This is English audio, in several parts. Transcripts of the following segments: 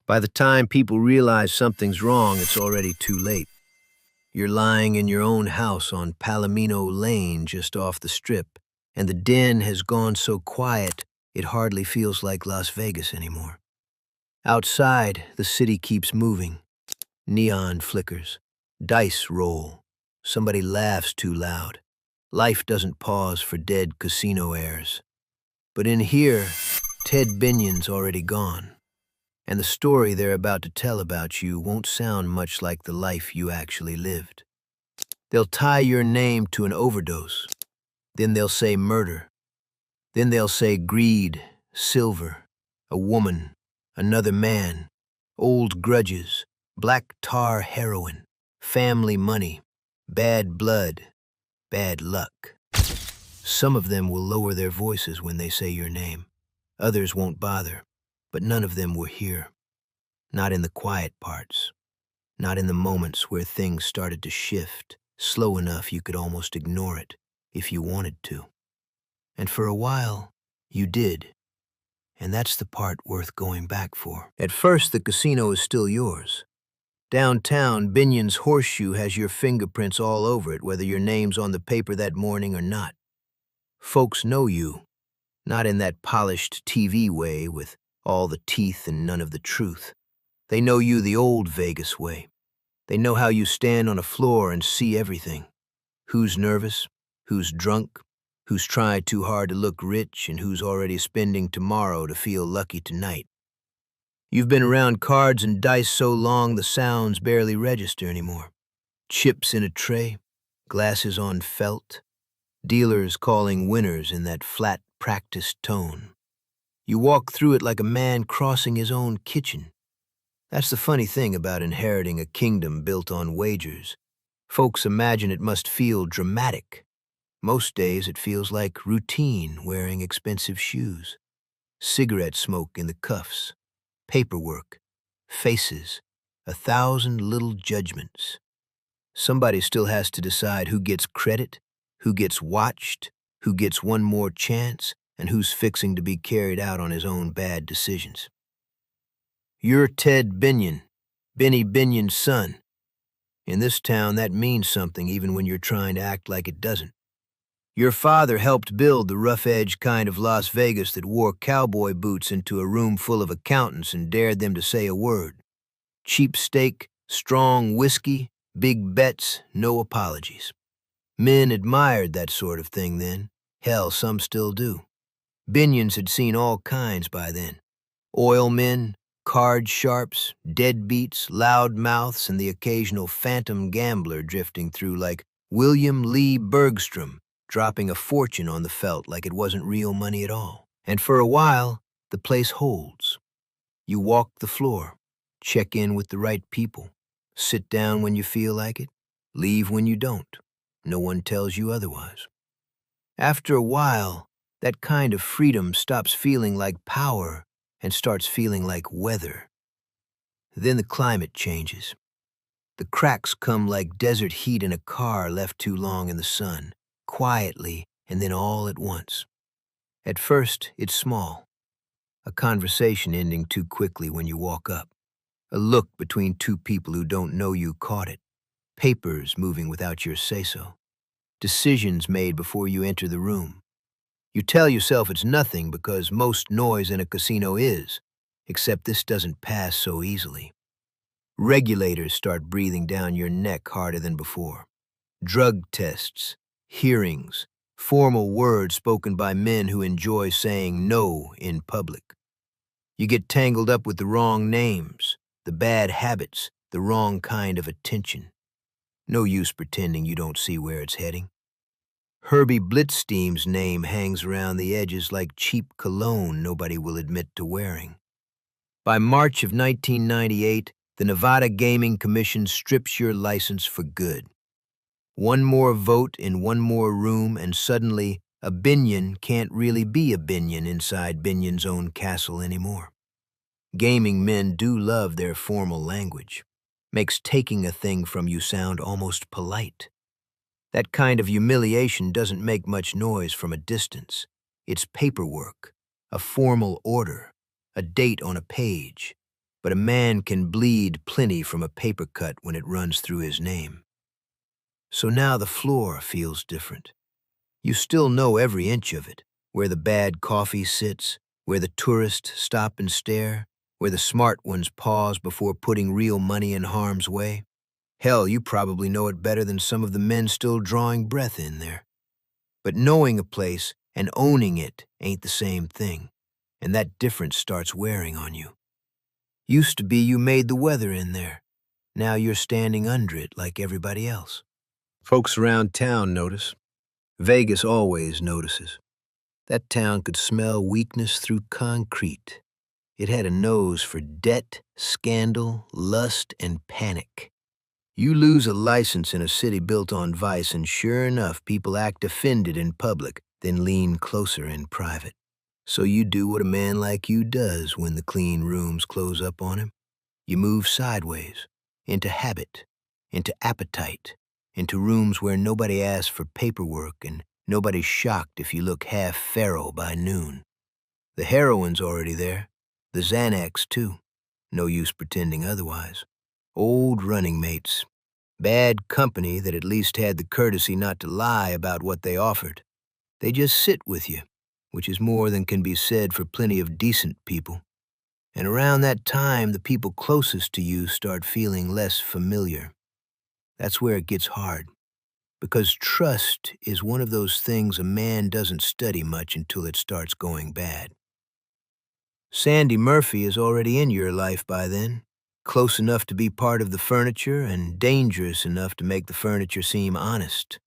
By the time people realize something's wrong, it's already too late. You're lying in your own house on Palomino Lane just off the Strip, and the den has gone so quiet it hardly feels like Las Vegas anymore. Outside, the city keeps moving. Neon flickers. Dice roll. Somebody laughs too loud. Life doesn't pause for dead casino heirs. But in here, Ted Binion's already gone. And the story they're about to tell about you won't sound much like the life you actually lived. They'll tie your name to an overdose. Then they'll say murder. Then they'll say greed, silver, a woman, another man, old grudges, black tar heroin, family money, bad blood, bad luck. Some of them will lower their voices when they say your name. Others won't bother, but none of them were here. Not in the quiet parts. Not in the moments where things started to shift, slow enough you could almost ignore it if you wanted to. And for a while, you did. And that's the part worth going back for. At first, the casino is still yours. Downtown, Binion's Horseshoe has your fingerprints all over it, whether your name's on the paper that morning or not. Folks know you, not in that polished TV way with all the teeth and none of the truth. They know you the old Vegas way. They know how you stand on a floor and see everything. Who's nervous, who's drunk, who's tried too hard to look rich, and who's already spending tomorrow to feel lucky tonight. You've been around cards and dice so long the sounds barely register anymore. Chips in a tray, glasses on felt, dealers calling winners in that flat, practiced tone. You walk through it like a man crossing his own kitchen. That's the funny thing about inheriting a kingdom built on wagers. Folks imagine it must feel dramatic. Most days it feels like routine, wearing expensive shoes. Cigarette smoke in the cuffs. Paperwork. Faces. 1,000 little judgments. Somebody still has to decide who gets credit, who gets watched, who gets one more chance, and who's fixing to be carried out on his own bad decisions. You're Ted Binion, Benny Binion's son. In this town, that means something even when you're trying to act like it doesn't. Your father helped build the rough-edged kind of Las Vegas that wore cowboy boots into a room full of accountants and dared them to say a word. Cheap steak, strong whiskey, big bets, no apologies. Men admired that sort of thing then. Hell, some still do. Binions had seen all kinds by then. Oil men, card sharps, deadbeats, loud mouths, and the occasional phantom gambler drifting through like William Lee Bergstrom, dropping a fortune on the felt like it wasn't real money at all. And for a while, the place holds. You walk the floor, check in with the right people, sit down when you feel like it, leave when you don't. No one tells you otherwise. After a while, that kind of freedom stops feeling like power and starts feeling like weather. Then the climate changes. The cracks come like desert heat in a car left too long in the sun, quietly and then all at once. At first, it's small. A conversation ending too quickly when you walk up. A look between two people who don't know you caught it. Papers moving without your say-so. Decisions made before you enter the room. You tell yourself it's nothing because most noise in a casino is, except this doesn't pass so easily. Regulators start breathing down your neck harder than before. Drug tests, hearings, formal words spoken by men who enjoy saying no in public. You get tangled up with the wrong names, the bad habits, the wrong kind of attention. No use pretending you don't see where it's heading. Herbie Blitzsteam's name hangs around the edges like cheap cologne nobody will admit to wearing. By March of 1998, the Nevada Gaming Commission strips your license for good. One more vote in one more room, and suddenly a Binion can't really be a Binion inside Binion's own castle anymore. Gaming men do love their formal language. Makes taking a thing from you sound almost polite. That kind of humiliation doesn't make much noise from a distance. It's paperwork, a formal order, a date on a page. but a man can bleed plenty from a paper cut when it runs through his name. So now the floor feels different. You still know every inch of it, where the bad coffee sits, where the tourists stop and stare, where the smart ones pause before putting real money in harm's way. Hell, you probably know it better than some of the men still drawing breath in there. But knowing a place and owning it ain't the same thing, and that difference starts wearing on you. Used to be you made the weather in there. Now you're standing under it like everybody else. Folks around town notice. Vegas always notices. That town could smell weakness through concrete. It had a nose for debt, scandal, lust, and panic. You lose a license in a city built on vice, and sure enough, people act offended in public, then lean closer in private. So you do what a man like you does when the clean rooms close up on him. You move sideways, into habit, into appetite, into rooms where nobody asks for paperwork and nobody's shocked if you look half pharaoh by noon. The heroin's already there, the Xanax too. No use pretending otherwise. Old running mates. Bad company that at least had the courtesy not to lie about what they offered. They just sit with you, which is more than can be said for plenty of decent people. And around that time, the people closest to you start feeling less familiar. That's where it gets hard, because trust is one of those things a man doesn't study much until it starts going bad. Sandy Murphy is already in your life by then, close enough to be part of the furniture and dangerous enough to make the furniture seem honest.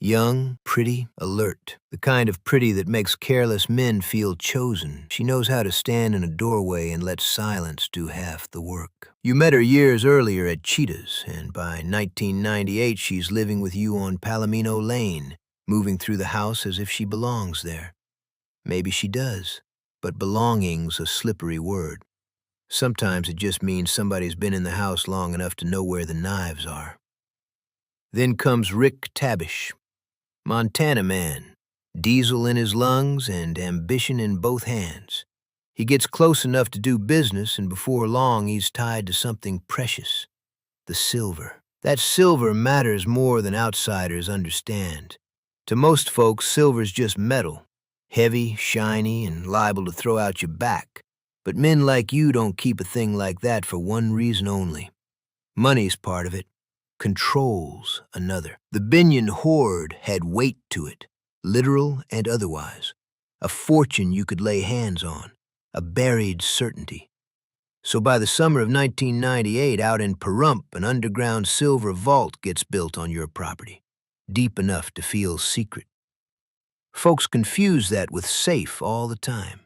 Young, pretty, alert, the kind of pretty that makes careless men feel chosen. She knows how to stand in a doorway and let silence do half the work. You met her years earlier at Cheetah's, and by 1998 she's living with you on Palomino Lane, moving through the house as if she belongs there. Maybe she does, but belonging's a slippery word. Sometimes it just means somebody's been in the house long enough to know where the knives are. Then comes Rick Tabish. Montana man, diesel in his lungs and ambition in both hands. He gets close enough to do business, and before long he's tied to something precious, the silver. That silver matters more than outsiders understand. To most folks, silver's just metal, heavy, shiny, and liable to throw out your back. But men like you don't keep a thing like that for one reason only. Money's part of it. Controls another. The Binion hoard had weight to it, literal and otherwise. A fortune you could lay hands on, a buried certainty. So by the summer of 1998, out in Pahrump, an underground silver vault gets built on your property, deep enough to feel secret. Folks confuse that with safe all the time.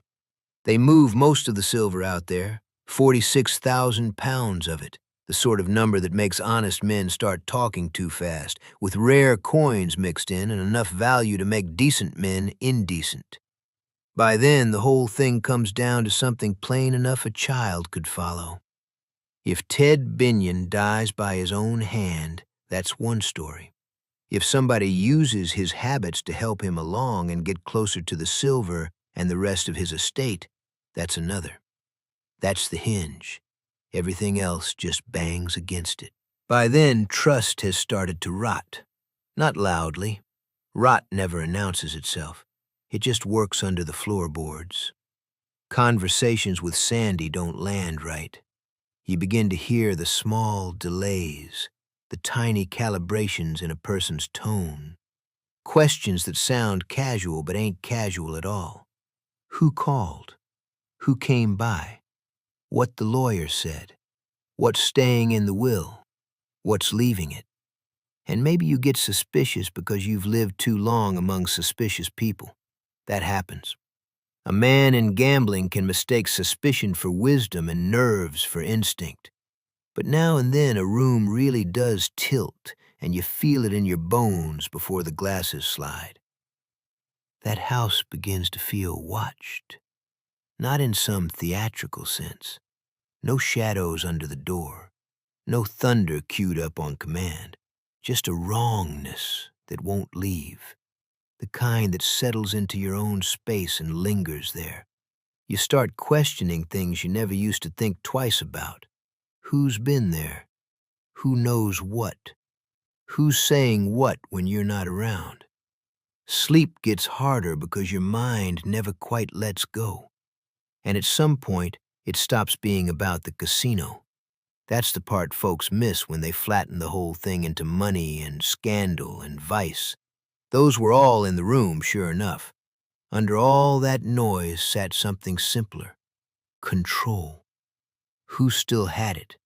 They move most of the silver out there, 46,000 pounds of it. The sort of number that makes honest men start talking too fast, with rare coins mixed in and enough value to make decent men indecent. By then, the whole thing comes down to something plain enough a child could follow. If Ted Binion dies by his own hand, that's one story. If somebody uses his habits to help him along and get closer to the silver and the rest of his estate, that's another. That's the hinge. Everything else just bangs against it. By then, trust has started to rot. Not loudly. Rot never announces itself. It just works under the floorboards. Conversations with Sandy don't land right. You begin to hear the small delays, the tiny calibrations in a person's tone. Questions that sound casual but ain't casual at all. Who called? Who came by? What the lawyer said, what's staying in the will, what's leaving it. And maybe you get suspicious because you've lived too long among suspicious people. That happens. A man in gambling can mistake suspicion for wisdom and nerves for instinct. But now and then a room really does tilt, and you feel it in your bones before the glasses slide. That house begins to feel watched. Not in some theatrical sense. No shadows under the door. No thunder queued up on command. Just a wrongness that won't leave. The kind that settles into your own space and lingers there. You start questioning things you never used to think twice about. Who's been there? Who knows what? Who's saying what when you're not around? Sleep gets harder because your mind never quite lets go. And at some point, it stops being about the casino. That's the part folks miss when they flatten the whole thing into money and scandal and vice. Those were all in the room, sure enough. Under all that noise sat something simpler: control. Who still had it?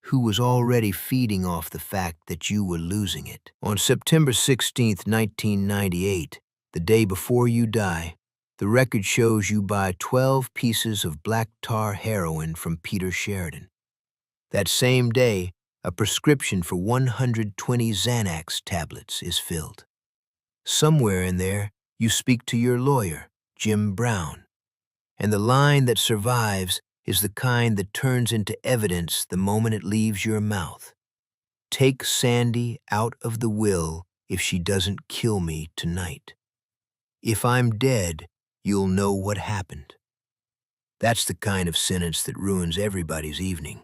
Who was already feeding off the fact that you were losing it? On September 16th, 1998, the day before you die, the record shows you buy 12 pieces of black tar heroin from Peter Sheridan. That same day, a prescription for 120 Xanax tablets is filled. Somewhere in there, you speak to your lawyer, Jim Brown. And the line that survives is the kind that turns into evidence the moment it leaves your mouth. Take Sandy out of the will if she doesn't kill me tonight. If I'm dead, you'll know what happened. That's the kind of sentence that ruins everybody's evening.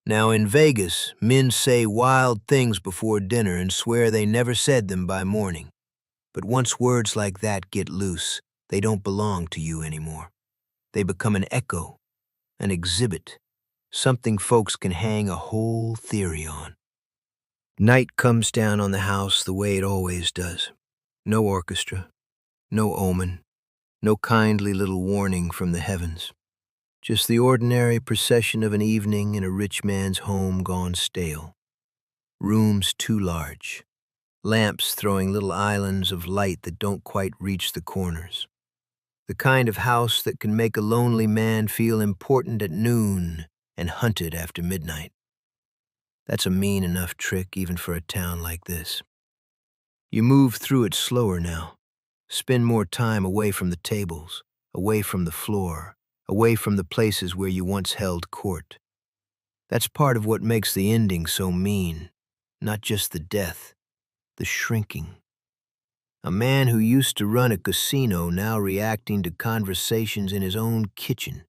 Now in Vegas, men say wild things before dinner and swear they never said them by morning. But once words like that get loose, they don't belong to you anymore. They become an echo, an exhibit, something folks can hang a whole theory on. Night comes down on the house the way it always does. No orchestra, no omen, no kindly little warning from the heavens. Just the ordinary procession of an evening in a rich man's home gone stale. Rooms too large. Lamps throwing little islands of light that don't quite reach the corners. The kind of house that can make a lonely man feel important at noon and hunted after midnight. That's a mean enough trick even for a town like this. You move through it slower now. Spend more time away from the tables, away from the floor, away from the places where you once held court. That's part of what makes the ending so mean, not just the death, the shrinking. A man who used to run a casino now reacting to conversations in his own kitchen,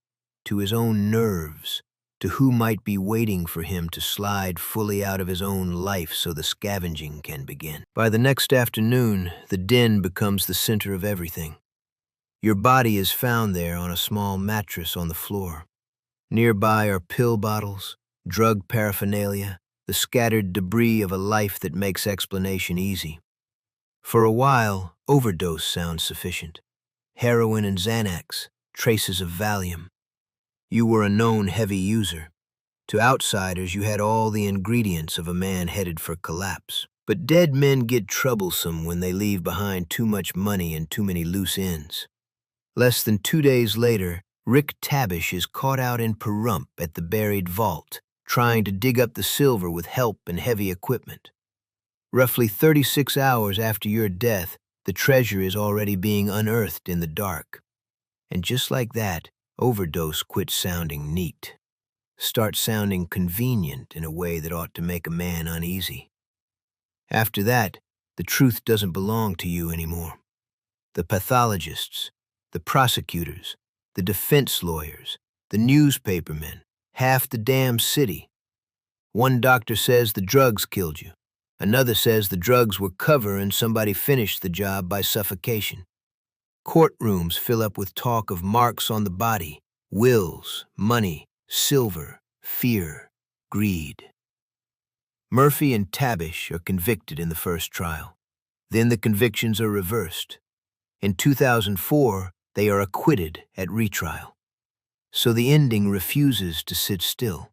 to his own nerves, to who might be waiting for him to slide fully out of his own life so the scavenging can begin. By the next afternoon, the den becomes the center of everything. Your body is found there on a small mattress on the floor. Nearby are pill bottles, drug paraphernalia, the scattered debris of a life that makes explanation easy. For a while, overdose sounds sufficient. Heroin and Xanax, traces of Valium. You were a known heavy user. To outsiders, you had all the ingredients of a man headed for collapse. But dead men get troublesome when they leave behind too much money and too many loose ends. Less than 2 days later, Rick Tabish is caught out in Pahrump at the buried vault, trying to dig up the silver with help and heavy equipment. Roughly 36 hours after your death, the treasure is already being unearthed in the dark. And just like that, overdose quits sounding neat. Starts sounding convenient in a way that ought to make a man uneasy. After that, the truth doesn't belong to you anymore. The pathologists, the prosecutors, the defense lawyers, the newspapermen, half the damn city. One doctor says the drugs killed you. Another says the drugs were cover and somebody finished the job by suffocation. Courtrooms fill up with talk of marks on the body, wills, money, silver, fear, greed. Murphy and Tabish are convicted in the first trial. Then the convictions are reversed. In 2004, they are acquitted at retrial. So the ending refuses to sit still.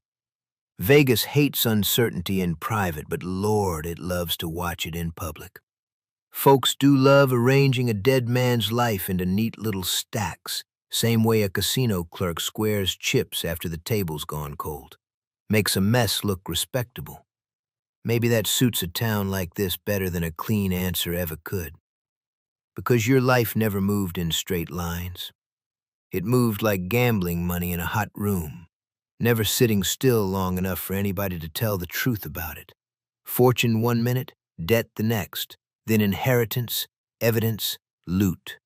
Vegas hates uncertainty in private, but Lord, it loves to watch it in public. Folks do love arranging a dead man's life into neat little stacks, same way a casino clerk squares chips after the table's gone cold. Makes a mess look respectable. Maybe that suits a town like this better than a clean answer ever could. Because your life never moved in straight lines. It moved like gambling money in a hot room, never sitting still long enough for anybody to tell the truth about it. Fortune 1 minute, debt the next, then inheritance, evidence, loot.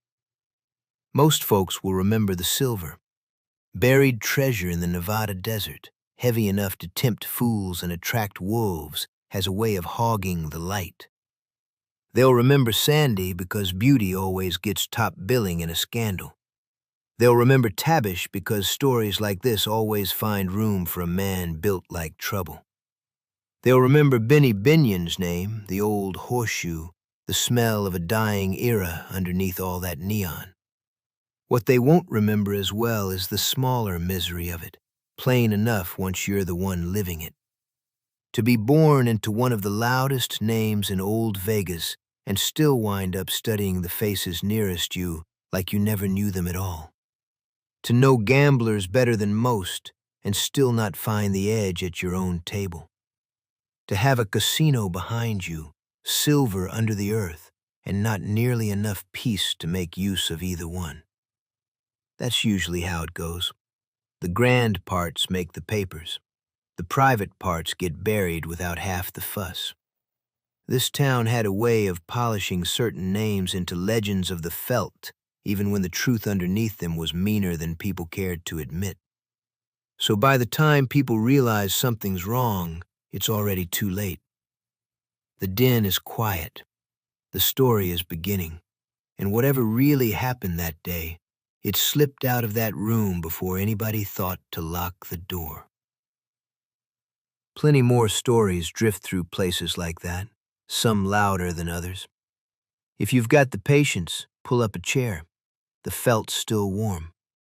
Most folks will remember the silver, buried treasure in the Nevada desert, heavy enough to tempt fools and attract wolves, has a way of hogging the light. They'll remember Sandy because beauty always gets top billing in a scandal. They'll remember Tabish because stories like this always find room for a man built like trouble. They'll remember Binion's name, the old horseshoe, the smell of a dying era underneath all that neon. What they won't remember as well is the smaller misery of it, plain enough once you're the one living it. To be born into one of the loudest names in old Vegas and still wind up studying the faces nearest you like you never knew them at all. To know gamblers better than most and still not find the edge at your own table. To have a casino behind you, silver under the earth, and not nearly enough peace to make use of either one. That's usually how it goes. The grand parts make the papers. The private parts get buried without half the fuss. This town had a way of polishing certain names into legends of the felt, even when the truth underneath them was meaner than people cared to admit. So by the time people realize something's wrong, it's already too late. The den is quiet. The story is beginning. And whatever really happened that day, it slipped out of that room before anybody thought to lock the door. Plenty more stories drift through places like that, some louder than others. If you've got the patience, pull up a chair. The felt's still warm.